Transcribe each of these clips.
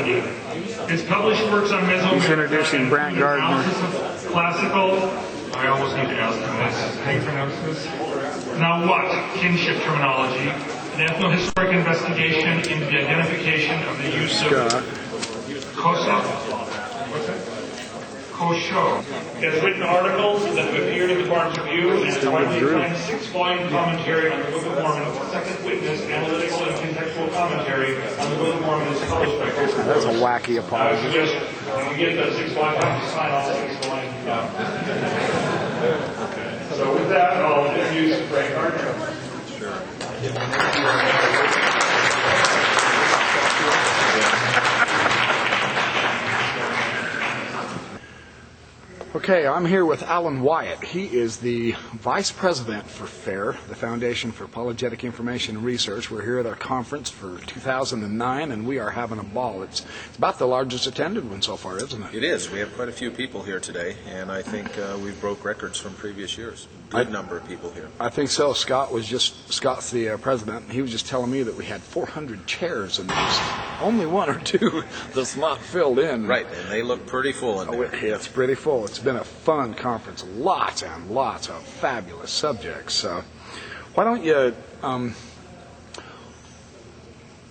Philosophy. His published works on Mesoamerica. He's introducing Brant Gardner. Analysis of classical. I almost need to ask him this. How do you pronounce this? Now what? Kinship terminology. An ethnohistoric investigation into the identification of the use of Kosa. What's that? Kosho. He has written articles that have appeared in the Barnes Review and has widely acclaimed 6-volume commentary on the Book of Mormon, Second Witness, Analytical and Contextual Commentary on the Book of Mormon is published by Chris. That's a wacky apology. When we get the 6-volume, I have to sign all 6 volumes. So with that, I'll introduce Frank Gardner. Okay, I'm here with Alan Wyatt. He is the Vice President for FAIR, the Foundation for Apologetic Information and Research. We're here at our conference for 2009, and we are having a ball. It's about the largest attended one so far, isn't it? It is. We have quite a few people here today, and I think we've broke records from previous years. Good number of people here. I think so. Scott's the president, and he was just telling me that we had 400 chairs, and there's only one or two that's not filled in. Right, and they look pretty full in there. It's pretty full. It's been a fun conference, lots and lots of fabulous subjects. So why don't you,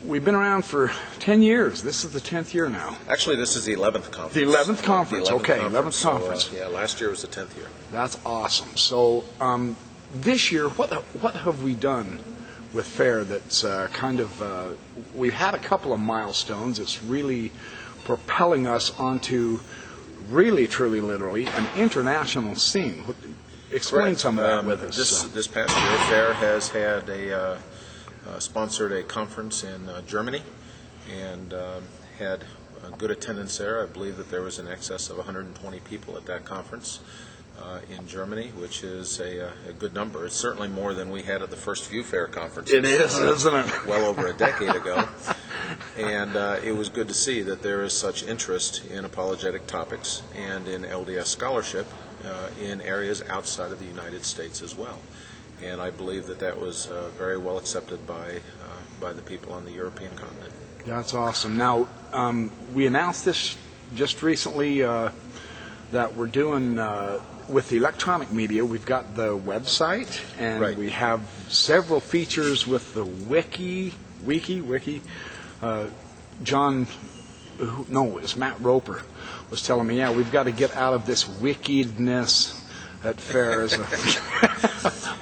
we've been around for 10 years. This is the 10th year now. Actually, this is the 11th conference. The 11th conference, okay, 11th conference. So, yeah, last year was the 10th year. That's awesome. So this year, what have we done with FAIR that's we've had a couple of milestones. It's really propelling us onto really, truly, literally, an international scene. Explain Correct. some of that with us. This past year, FAIR has had sponsored a conference in Germany and had a good attendance there. I believe that there was in excess of 120 people at that conference in Germany, which is a good number. It's certainly more than we had at the first few FAIR conferences. It is, isn't it? Well over a decade ago. And it was good to see that there is such interest in apologetic topics and in LDS scholarship in areas outside of the United States as well. And I believe that was very well accepted by the people on the European continent. That's awesome. Now, we announced this just recently that we're doing with the electronic media. We've got the website, and right. We have several features with the wiki. It's Matt Roper was telling me, we've got to get out of this wickedness at FAIR.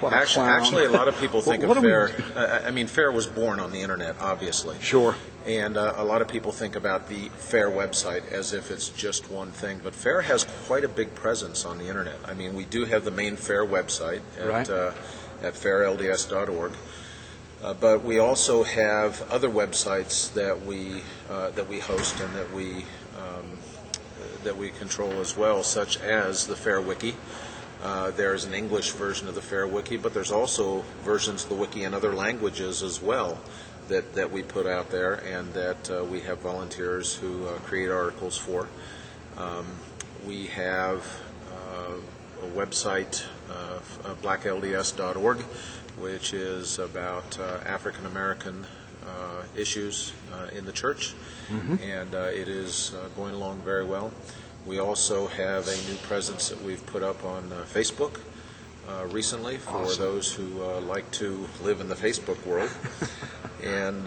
Actually, a lot of people think of FAIR. FAIR was born on the internet, obviously. Sure. And a lot of people think about the FAIR website as if it's just one thing. But FAIR has quite a big presence on the internet. I mean, we do have the main FAIR website at fairlds.org. But we also have other websites that we host and that we control as well, such as the FAIR Wiki. There's an English version of the FAIR Wiki, but there's also versions of the Wiki in other languages as well that we put out there, and that we have volunteers who create articles for. We have a website, blacklds.org, which is about African American issues in the church, and it is going along very well. We also have a new presence that we've put up on Facebook recently for those who like to live in the Facebook world. And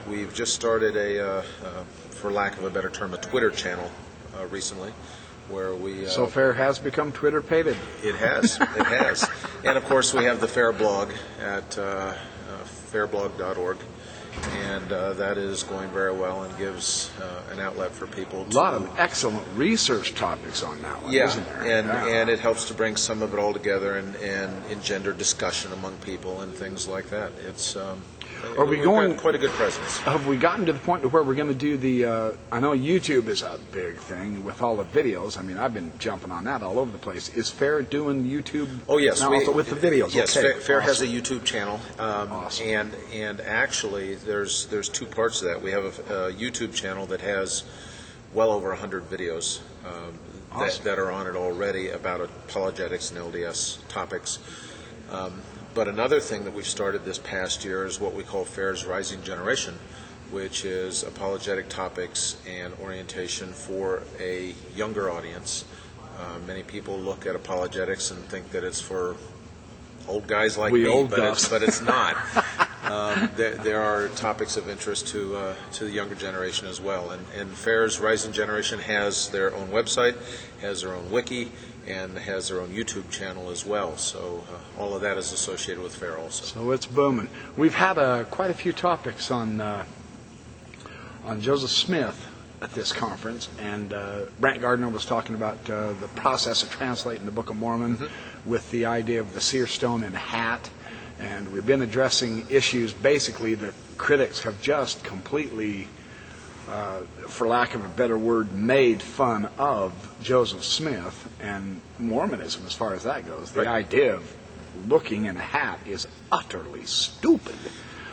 we've just started for lack of a better term, a Twitter channel recently, where we... So FAIR has become Twitter-pated. It has. And, of course, we have the FAIR blog at fairblog.org, and that is going very well and gives an outlet for people to... A lot of excellent research topics on that one, isn't there? And it helps to bring some of it all together and engender discussion among people and things like that. It's... We've got quite a good presence. Have we gotten to the point where we're going to do the? I know YouTube is a big thing with all the videos. I mean, I've been jumping on that all over the place. Is FAIR doing YouTube? Oh yes, now also with the videos. Yes, okay. FAIR has a YouTube channel, awesome. and actually there's two parts to that. We have a YouTube channel that has well over 100 videos that are on it already about apologetics and LDS topics. But another thing that we've started this past year is what we call FAIR's Rising Generation, which is apologetic topics and orientation for a younger audience. Many people look at apologetics and think that it's for old guys like me, but it's not. There are topics of interest to the younger generation as well. And FAIR's Rising Generation has their own website, has their own wiki, and has their own YouTube channel as well. So all of that is associated with FAIR also. So it's booming. We've had quite a few topics on Joseph Smith at this conference, and Brant Gardner was talking about the process of translating the Book of Mormon with the idea of the seer stone and hat. And we've been addressing issues basically that critics have just completely, for lack of a better word, made fun of Joseph Smith and Mormonism as far as that goes. The idea of looking in a hat is utterly stupid.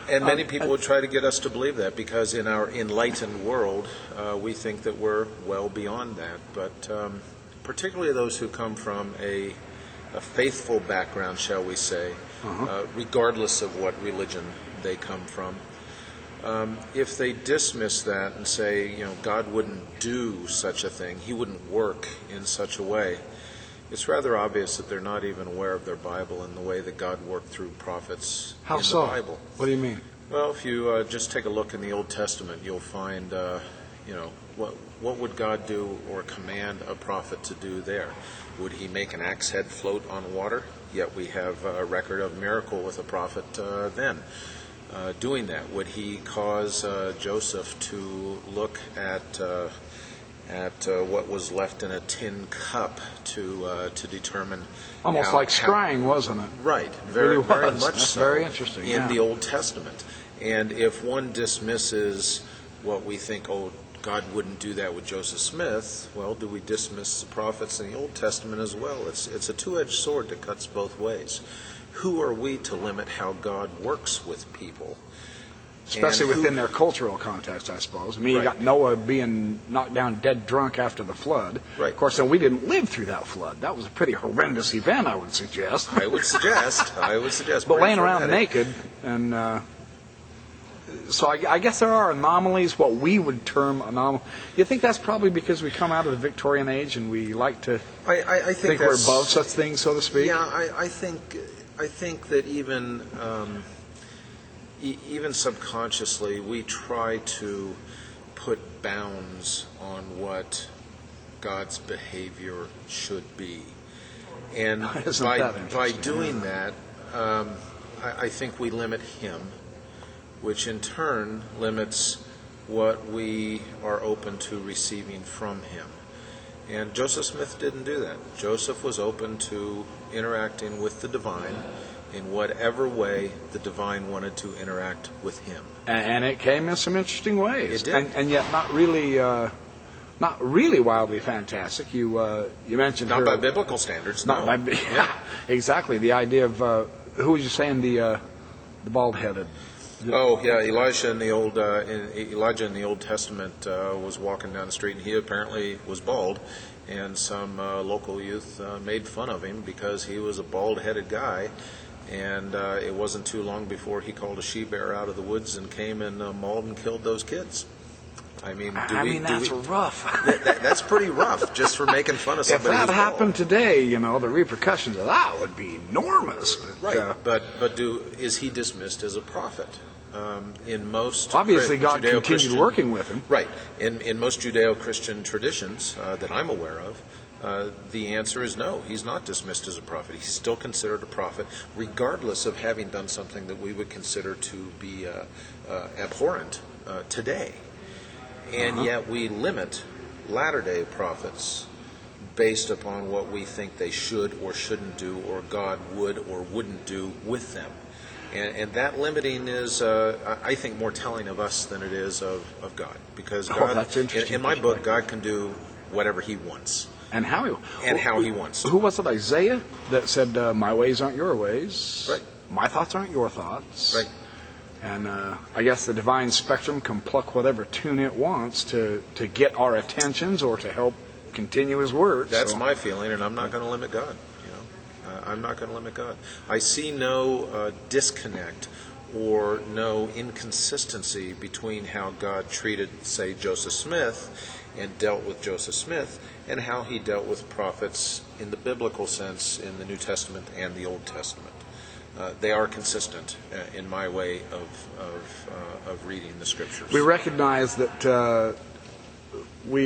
And many people would try to get us to believe that because in our enlightened world, we think that we're well beyond that. But particularly those who come from a faithful background, shall we say, regardless of what religion they come from, if they dismiss that and say, God wouldn't do such a thing, he wouldn't work in such a way, it's rather obvious that they're not even aware of their Bible and the way that God worked through prophets in the Bible. What do you mean? Well, if you just take a look in the Old Testament, you'll find, what would God do or command a prophet to do there? Would he make an axe head float on water? Yet we have a record of miracle with a prophet then doing that. Would he cause Joseph to look at what was left in a tin cup to determine almost like scrying, wasn't it? Right, very much That's so. very interesting. In the Old Testament. And if one dismisses what we think, God wouldn't do that with Joseph Smith, well, do we dismiss the prophets in the Old Testament as well? It's a two-edged sword that cuts both ways. Who are we to limit how God works with people? Especially within their cultural context, I suppose. I mean, you got Noah being knocked down dead drunk after the flood. Right. Of course, then we didn't live through that flood. That was a pretty horrendous event, I would suggest. I would suggest. But laying around naked, and so I guess there are anomalies, what we would term anomaly. You think that's probably because we come out of the Victorian age and we like to I think we're above such things, so to speak? Yeah, I think that even subconsciously we try to put bounds on what God's behavior should be. And by doing that, I think we limit him, which in turn limits what we are open to receiving from him. And Joseph Smith didn't do that. Joseph was open to interacting with the divine in whatever way the divine wanted to interact with him. And it came in some interesting ways. It did. And yet not really wildly fantastic. You mentioned Not her, by biblical standards, not no. by, exactly. The idea of who was you saying the bald-headed? Oh yeah, Elijah in the Old Testament was walking down the street, and he apparently was bald, and some local youth made fun of him because he was a bald-headed guy, and it wasn't too long before he called a she-bear out of the woods and came and mauled and killed those kids. I mean, that's rough. That's pretty rough, just for making fun of somebody. If that happened today, the repercussions of that would be enormous. Right, but is he dismissed as a prophet? In most obviously God continued working with him. Right. In most Judeo-Christian traditions that I'm aware of, the answer is no. He's not dismissed as a prophet. He's still considered a prophet, regardless of having done something that we would consider to be abhorrent today. And yet we limit latter-day prophets based upon what we think they should or shouldn't do, or God would or wouldn't do with them. And that limiting is, I think, more telling of us than it is of God. Because God, that's interesting. in my book, God can do whatever he wants. And how he wants to. Who was it, Isaiah, that said, my ways aren't your ways, right. My thoughts aren't your thoughts. Right. And I guess the divine spectrum can pluck whatever tune it wants to get our attentions or to help continue his work. That's my feeling, and I'm not going to limit God. I'm not going to limit God. I see no disconnect or no inconsistency between how God treated, say, Joseph Smith and dealt with Joseph Smith, and how he dealt with prophets in the biblical sense in the New Testament and the Old Testament. They are consistent in my way of reading the Scriptures. We recognize that we